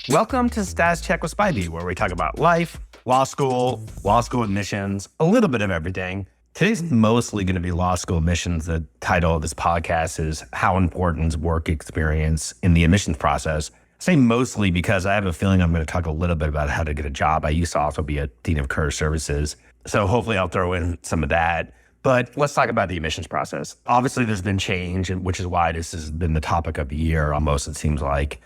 Welcome to Status Check with Spivey, where we talk about life, law school admissions, a little bit of everything. Today's mostly going to be law school admissions. The title of this podcast is How Important is Work Experience in the Admissions Process? I say mostly because I have a feeling I'm going to talk a little bit about how to get a job. I used to also be a Dean of Career Services, so hopefully I'll throw in some of that. But let's talk about the admissions process. Obviously, there's been change, which is why this has been the topic of the year almost, it seems like.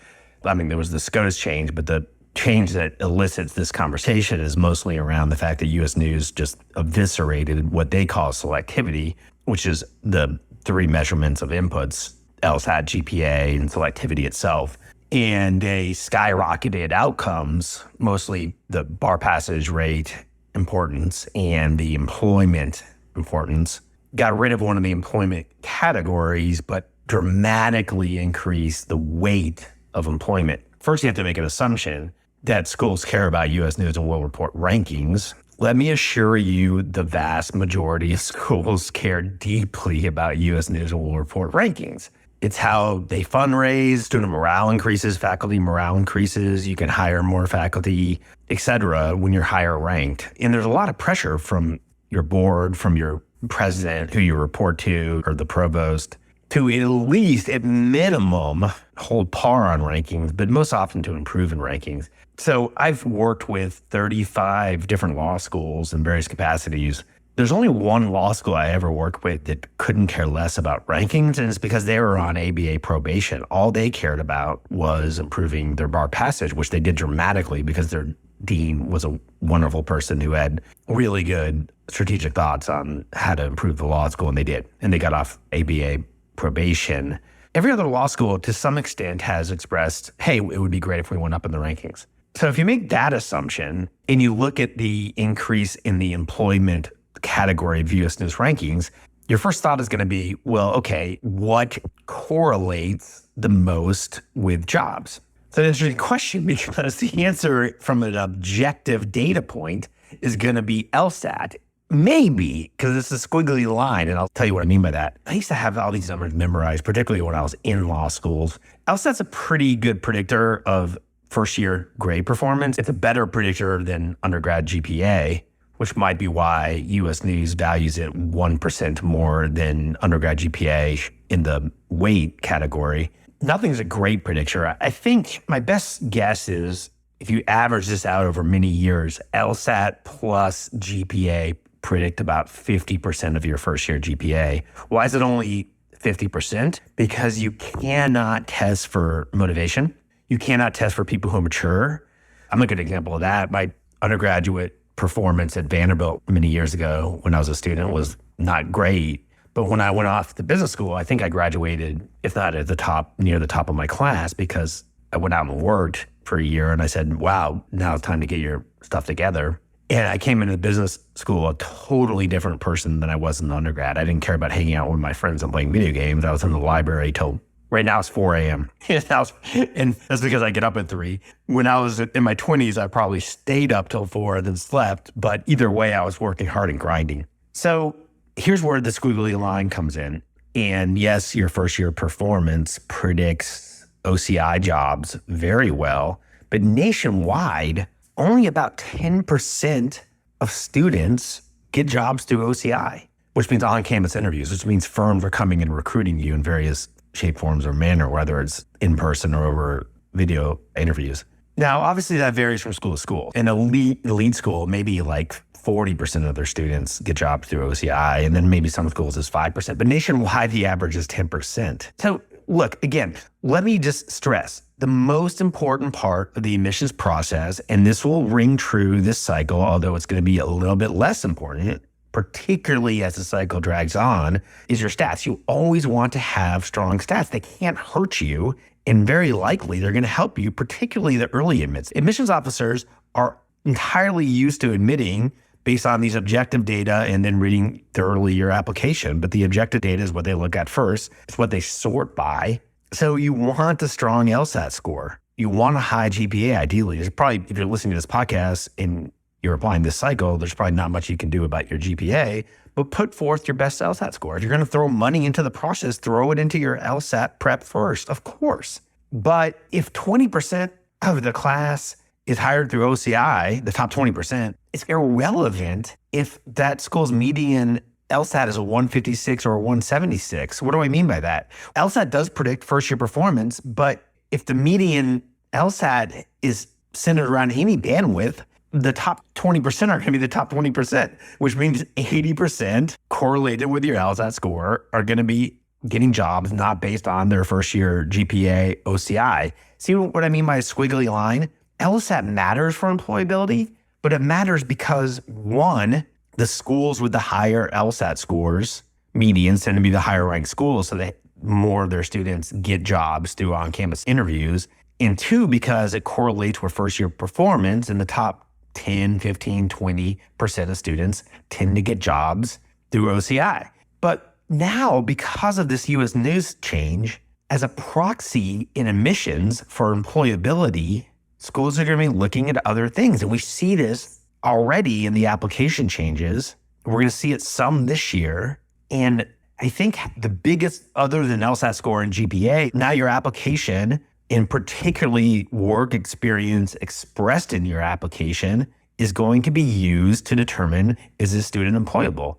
I mean, there was the SCOTUS change, but the change that elicits this conversation is mostly around the fact that U.S. News just eviscerated what they call selectivity, which is the three measurements of inputs, LSAT, GPA, and selectivity itself. And they skyrocketed outcomes, mostly the bar passage rate importance and the employment importance, got rid of one of the employment categories, but dramatically increased the weight of employment. First, you have to make an assumption that schools care about U.S. News and World Report rankings. Let me assure you, the vast majority of schools care deeply about U.S. News and World Report rankings. It's how they fundraise, student morale increases, faculty morale increases, you can hire more faculty, et cetera, when you're higher ranked. And there's a lot of pressure from your board, from your president, who you report to, or the provost, to at least, at minimum, hold par on rankings, but most often to improve in rankings. So I've worked with 35 different law schools in various capacities. There's only one law school I ever worked with that couldn't care less about rankings, and it's because they were on ABA probation. All they cared about was improving their bar passage, which they did dramatically because their dean was a wonderful person who had really good strategic thoughts on how to improve the law school, and they did. And they got off ABA probation. Every other law school, to some extent, has expressed, hey, it would be great if we went up in the rankings. So if you make that assumption and you look at the increase in the employment category of U.S. News rankings, your first thought is going to be, well, okay, what correlates the most with jobs? So that's a question, because the answer from an objective data point is going to be LSAT. Maybe, because it's a squiggly line, and I'll tell you what I mean by that. I used to have all these numbers memorized, particularly when I was in law schools. LSAT's a pretty good predictor of first-year grade performance. It's a better predictor than undergrad GPA, which might be why U.S. News values it 1% more than undergrad GPA in the weight category. Nothing's a great predictor. I think my best guess is if you average this out over many years, LSAT plus GPA predict about 50% of your first year GPA. Why is it only 50%? Because you cannot test for motivation. You cannot test for people who mature. I'm a good example of that. My undergraduate performance at Vanderbilt many years ago when I was a student was not great. But when I went off to business school, I think I graduated, if not at the top, near the top of my class, because I went out and worked for a year and I said, wow, now it's time to get your stuff together. And I came into business school a totally different person than I was in the undergrad. I didn't care about hanging out with my friends and playing video games. I was in the library till right now it's 4 a.m. And that's because I get up at 3. When I was in my 20s, I probably stayed up till 4 and then slept. But either way, I was working hard and grinding. So here's where the squiggly line comes in. And yes, your first year performance predicts OCI jobs very well, but nationwide, only about 10% of students get jobs through OCI, which means on-campus interviews, which means firms are coming and recruiting you in various shape, forms, or manner, whether it's in person or over video interviews. Now, obviously that varies from school to school. In elite school, maybe like 40% of their students get jobs through OCI, and then maybe some schools is 5%, but nationwide, the average is 10%. So look, again, let me just stress, the most important part of the admissions process, and this will ring true this cycle, although it's going to be a little bit less important, particularly as the cycle drags on, is your stats. You always want to have strong stats. They can't hurt you, and very likely they're going to help you, particularly the early admits. Admissions officers are entirely used to admitting based on these objective data and then reading the early year application. But the objective data is what they look at first. It's what they sort by. So you want a strong LSAT score. You want a high GPA, ideally. There's probably, if you're listening to this podcast and you're applying this cycle, there's probably not much you can do about your GPA, but put forth your best LSAT score. If you're going to throw money into the process, throw it into your LSAT prep first, of course. But if 20% of the class is hired through OCI, the top 20%, it's irrelevant if that school's median LSAT is a 156 or a 176. What do I mean by that? LSAT does predict first-year performance, but if the median LSAT is centered around any bandwidth, the top 20% are going to be the top 20%, which means 80% correlated with your LSAT score are going to be getting jobs not based on their first-year GPA, OCI. See what I mean by a squiggly line? LSAT matters for employability, but it matters because, one, the schools with the higher LSAT scores, medians, tend to be the higher ranked schools, so that more of their students get jobs through on-campus interviews. And two, because it correlates with first-year performance, and the top 10, 15, 20% of students tend to get jobs through OCI. But now, because of this U.S. News change, as a proxy in admissions for employability, schools are going to be looking at other things. And we see this already in the application changes. We're going to see it some this year. And I think the biggest, other than LSAT score and GPA, now your application, and particularly work experience expressed in your application, is going to be used to determine, is this student employable?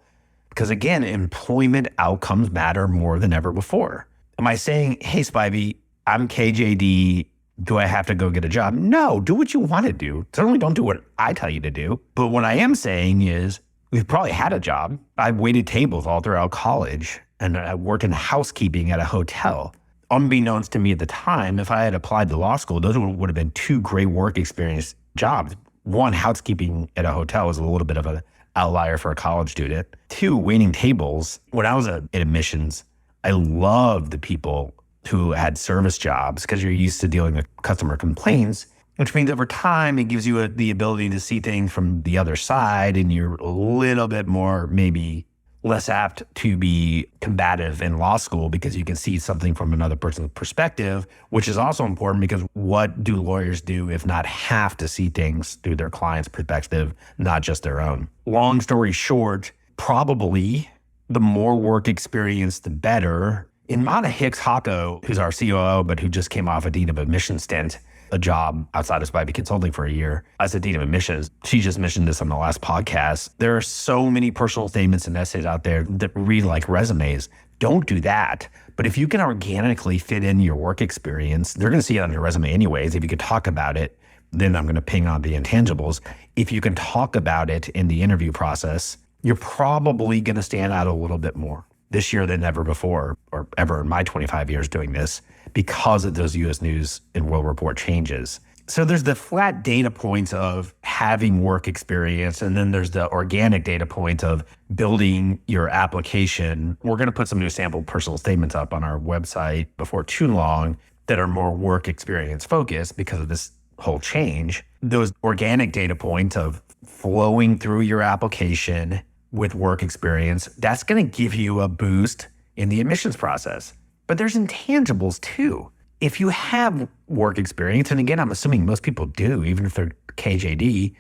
Because again, employment outcomes matter more than ever before. Am I saying, hey, Spivey, I'm KJD, do I have to go get a job? No, do what you want to do. Certainly don't do what I tell you to do. But what I am saying is, we've probably had a job. I've waited tables all throughout college, and I worked in housekeeping at a hotel. Unbeknownst to me at the time, if I had applied to law school, those would have been two great work experience jobs. One, housekeeping at a hotel was a little bit of an outlier for a college student. Two, waiting tables. When I was in admissions, I loved the people who had service jobs because you're used to dealing with customer complaints, which means over time, it gives you the ability to see things from the other side, and you're a little bit more, maybe less apt to be combative in law school because you can see something from another person's perspective, which is also important because what do lawyers do if not have to see things through their client's perspective, not just their own? Long story short, probably the more work experience, the better. In Mana Hicks-Hocko, who's our COO, but who just came off a Dean of Admissions stint, a job outside of Spivey Consulting for a year as a Dean of Admissions. She just mentioned this on the last podcast. There are so many personal statements and essays out there that read like resumes. Don't do that. But if you can organically fit in your work experience, they're going to see it on your resume anyways. If you could talk about it, then I'm going to ping on the intangibles. If you can talk about it in the interview process, you're probably going to stand out a little bit more this year than ever before, or ever in my 25 years doing this, because of those U.S. News and World Report changes. So there's the flat data points of having work experience, and then there's the organic data point of building your application. We're going to put some new sample personal statements up on our website before too long that are more work experience focused because of this whole change. Those organic data points of flowing through your application with work experience, that's going to give you a boost in the admissions process. But there's intangibles too. If you have work experience, and again, I'm assuming most people do, even if they're KJD,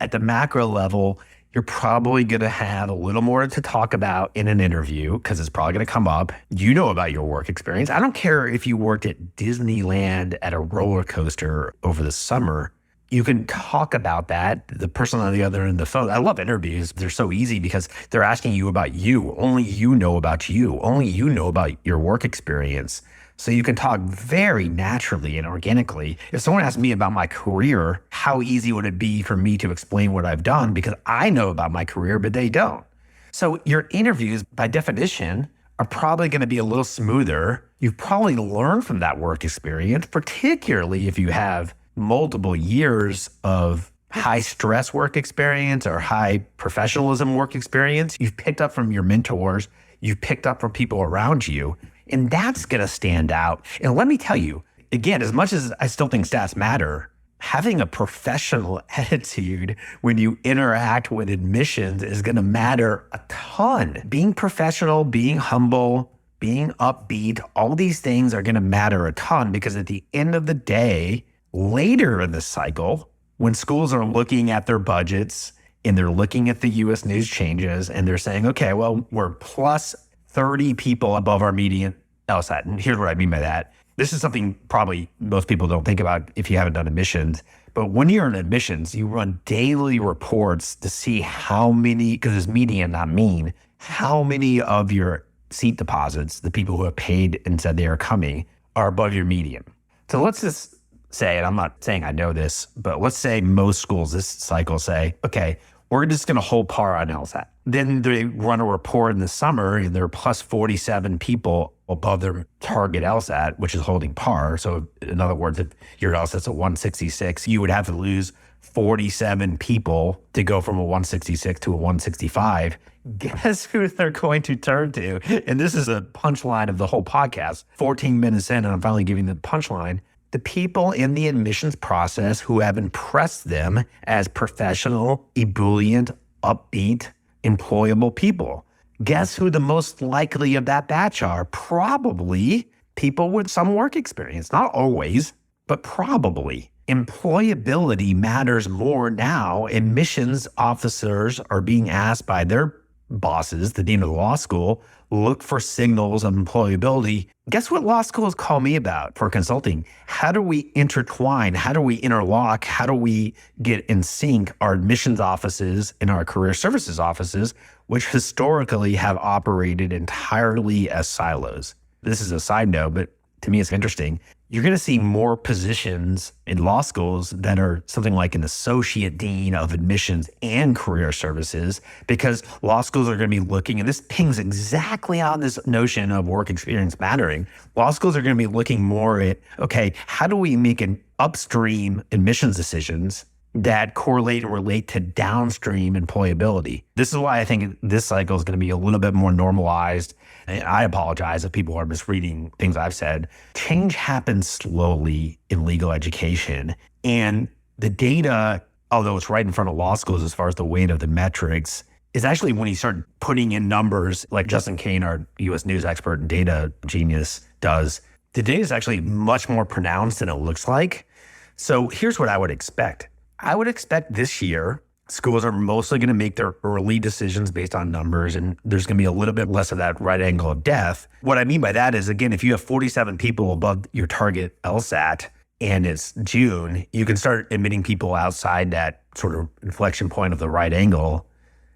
at the macro level, you're probably going to have a little more to talk about in an interview because it's probably going to come up. You know about your work experience. I don't care if you worked at Disneyland at a roller coaster over the summer. You can talk about that. The person on the other end of the phone. I love interviews. They're so easy because they're asking you about you. Only you know about you. Only you know about your work experience. So you can talk very naturally and organically. If someone asked me about my career, how easy would it be for me to explain what I've done? Because I know about my career, but they don't. So your interviews, by definition, are probably going to be a little smoother. You've probably learned from that work experience, particularly if you have multiple years of high stress work experience or high professionalism work experience. You've picked up from your mentors. You've picked up from people around you. And that's going to stand out. And let me tell you, again, as much as I still think stats matter, having a professional attitude when you interact with admissions is going to matter a ton. Being professional, being humble, being upbeat, all these things are going to matter a ton because at the end of the day, later in the cycle, when schools are looking at their budgets and they're looking at the U.S. News changes and they're saying, okay, well, we're plus 30 people above our median LSAT. And here's what I mean by that. This is something probably most people don't think about if you haven't done admissions. But when you're in admissions, you run daily reports to see how many, because it's median, not mean, how many of your seat deposits, the people who have paid and said they are coming, are above your median. So let's just say, and I'm not saying I know this, but let's say most schools this cycle say, okay, we're just going to hold par on LSAT. Then they run a report in the summer and there are plus 47 people above their target LSAT, which is holding par. So in other words, if your LSAT's a 166, you would have to lose 47 people to go from a 166 to a 165. Guess who they're going to turn to? And this is a punchline of the whole podcast. 14 minutes in, and I'm finally giving the punchline. The people in the admissions process who have impressed them as professional, ebullient, upbeat, employable people. Guess who the most likely of that batch are? Probably people with some work experience. Not always, but probably. Employability matters more now. Admissions officers are being asked by their bosses, the dean of the law school, look for signals of employability. Guess what law schools call me about for consulting? How do we intertwine? How do we interlock? How do we get in sync our admissions offices and our career services offices, which historically have operated entirely as silos? This is a side note, but to me, it's interesting. You're going to see more positions in law schools that are something like an associate dean of admissions and career services, because law schools are going to be looking, and this pings exactly on this notion of work experience mattering. Law schools are going to be looking more at, okay, how do we make an upstream admissions decisions that correlate and relate to downstream employability? This is why I think this cycle is going to be a little bit more normalized. And I apologize if people are misreading things I've said. Change happens slowly in legal education. And the data, although it's right in front of law schools as far as the weight of the metrics, is actually when you start putting in numbers like Justin Kane, our US News expert and data genius, does. The data is actually much more pronounced than it looks like. So here's what I would expect. I would expect this year, schools are mostly going to make their early decisions based on numbers, and there's going to be a little bit less of that right angle of death. What I mean by that is, again, if you have 47 people above your target LSAT and it's June, you can start admitting people outside that sort of inflection point of the right angle.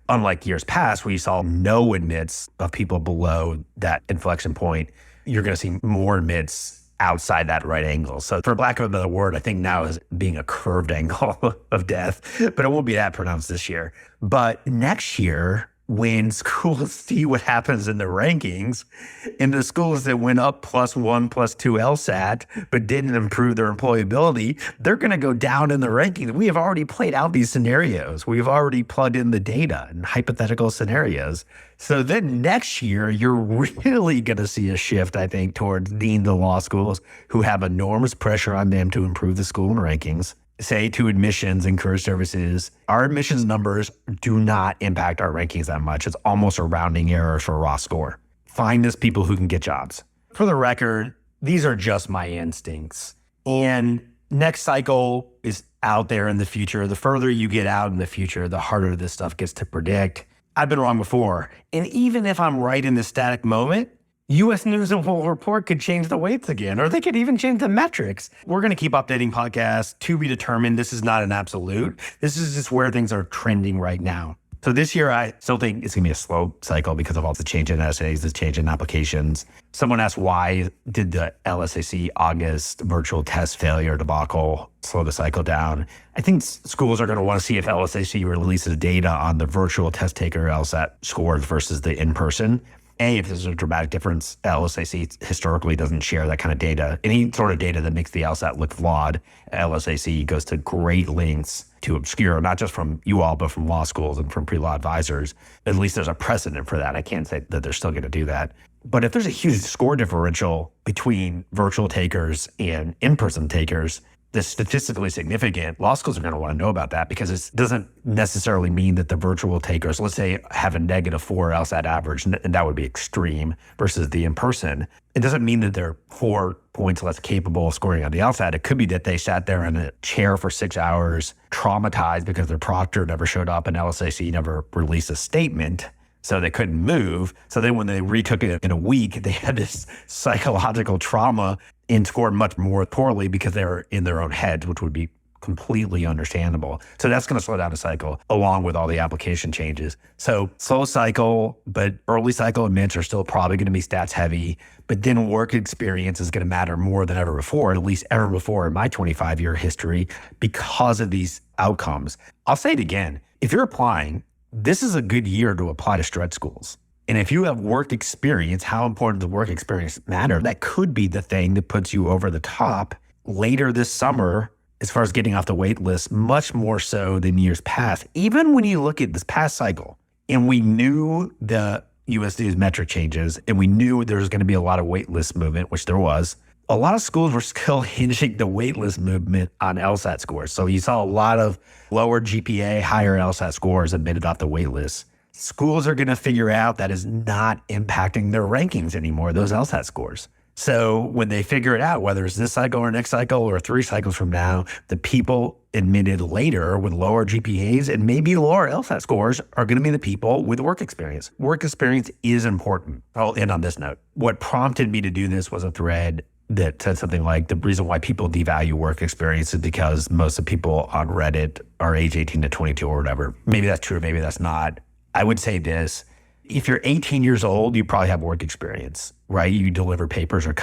Unlike years past where you saw no admits of people below that inflection point, you're going to see more admits outside that right angle. So for lack of a better word, I think now is being a curved angle of death, but it won't be that pronounced this year. But next year, when schools see what happens in the rankings, and the schools that went up +1, +2 LSAT, but didn't improve their employability, they're going to go down in the rankings. We have already played out these scenarios. We've already plugged in the data and hypothetical scenarios. So then next year, you're really going to see a shift, I think, towards deans of law schools who have enormous pressure on them to improve the school rankings. Say to admissions and career services, our admissions numbers do not impact our rankings that much. It's almost a rounding error for a raw score. Find us people who can get jobs. For the record, these are just my instincts. And next cycle is out there in the future. The further you get out in the future, the harder this stuff gets to predict. I've been wrong before. And even if I'm right in this static moment, US News and World Report could change the weights again, or they could even change the metrics. We're going to keep updating podcasts to be determined. This is not an absolute. This is just where things are trending right now. So this year, I still think it's going to be a slow cycle because of all the change in essays, the change in applications. Someone asked, why did the LSAC August virtual test failure debacle slow the cycle down? I think schools are going to want to see if LSAC releases data on the virtual test taker LSAT scores versus the in-person. If there's a dramatic difference, LSAC historically doesn't share that kind of data. Any sort of data that makes the LSAT look flawed, LSAC goes to great lengths to obscure, not just from you all, but from law schools and from pre-law advisors. At least there's a precedent for that. I can't say that they're still going to do that. But if there's a huge score differential between virtual takers and in-person takers, that's statistically significant, law schools are going to want to know about that, because it doesn't necessarily mean that the virtual takers, let's say, have a -4 LSAT average, and that would be extreme, versus the in-person. It doesn't mean that they're 4 points less capable of scoring on the LSAT. It could be that they sat there in a chair for 6 hours, traumatized because their proctor never showed up and LSAC never released a statement, so they couldn't move. So then when they retook it in a week, they had this psychological trauma. and scored much more poorly because they're in their own heads, which would be completely understandable. So that's going to slow down the cycle along with all the application changes. So slow cycle, but early cycle admits are still probably going to be stats heavy, but then work experience is going to matter more than ever before, at least ever before in my 25-year history because of these outcomes. I'll say it again. If you're applying, this is a good year to apply to stretch schools. And if you have work experience, how important does work experience matter? That could be the thing that puts you over the top later this summer as far as getting off the wait list, much more so than years past. Even when you look at this past cycle, and we knew the USDA's metric changes, and we knew there was going to be a lot of wait list movement, which there was, a lot of schools were still hinging the wait list movement on LSAT scores. So you saw a lot of lower GPA, higher LSAT scores admitted off the wait list. Schools are going to figure out that is not impacting their rankings anymore, those LSAT scores. So when they figure it out, whether it's this cycle or next cycle or 3 cycles from now, the people admitted later with lower GPAs and maybe lower LSAT scores are going to be the people with work experience. Work experience is important. I'll end on this note. What prompted me to do this was a thread that said something like the reason why people devalue work experience is because most of the people on Reddit are age 18 to 22 or whatever. Maybe that's true, maybe that's not. I would say this. If you're 18 years old, you probably have work experience, right? You deliver papers or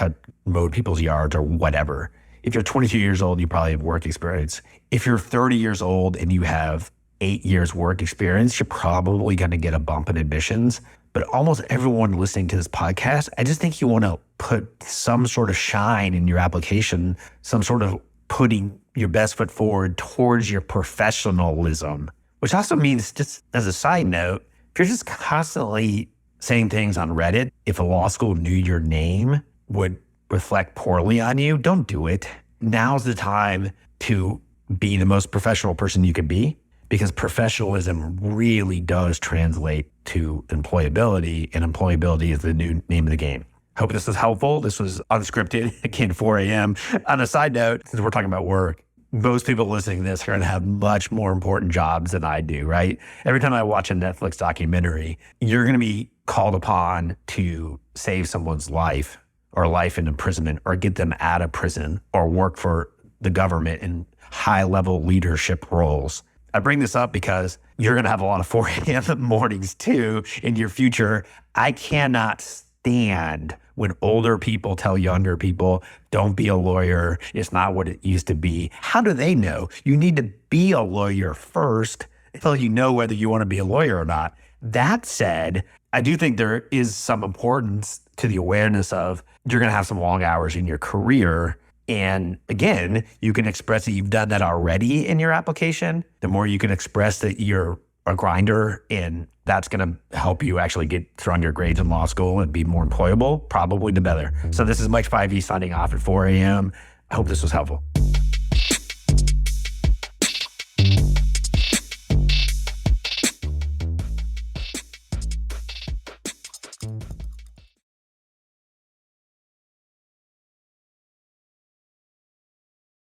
mowed people's yards or whatever. If you're 22 years old, you probably have work experience. If you're 30 years old and you have 8 years work experience, you're probably going to get a bump in admissions. But almost everyone listening to this podcast, I just think you want to put some sort of shine in your application, some sort of putting your best foot forward towards your professionalism, which also means, just as a side note, if you're just constantly saying things on Reddit, if a law school knew your name would reflect poorly on you, don't do it. Now's the time to be the most professional person you can be, because professionalism really does translate to employability, and employability is the new name of the game. Hope this was helpful. This was unscripted, again, 4 a.m. On a side note, since we're talking about work, most people listening to this are going to have much more important jobs than I do, right? Every time I watch a Netflix documentary, you're going to be called upon to save someone's life or life in imprisonment or get them out of prison or work for the government in high-level leadership roles. I bring this up because you're going to have a lot of 4 a.m. mornings too in your future. I cannot stand when older people tell younger people, don't be a lawyer. It's not what it used to be. How do they know? You need to be a lawyer first until you know whether you want to be a lawyer or not. That said, I do think there is some importance to the awareness of you're going to have some long hours in your career. And again, you can express that you've done that already in your application. The more you can express that you're a grinder, and that's going to help you actually get stronger grades in law school and be more employable, probably the better. So this is Mike Spivey signing off at 4 a.m. I hope this was helpful.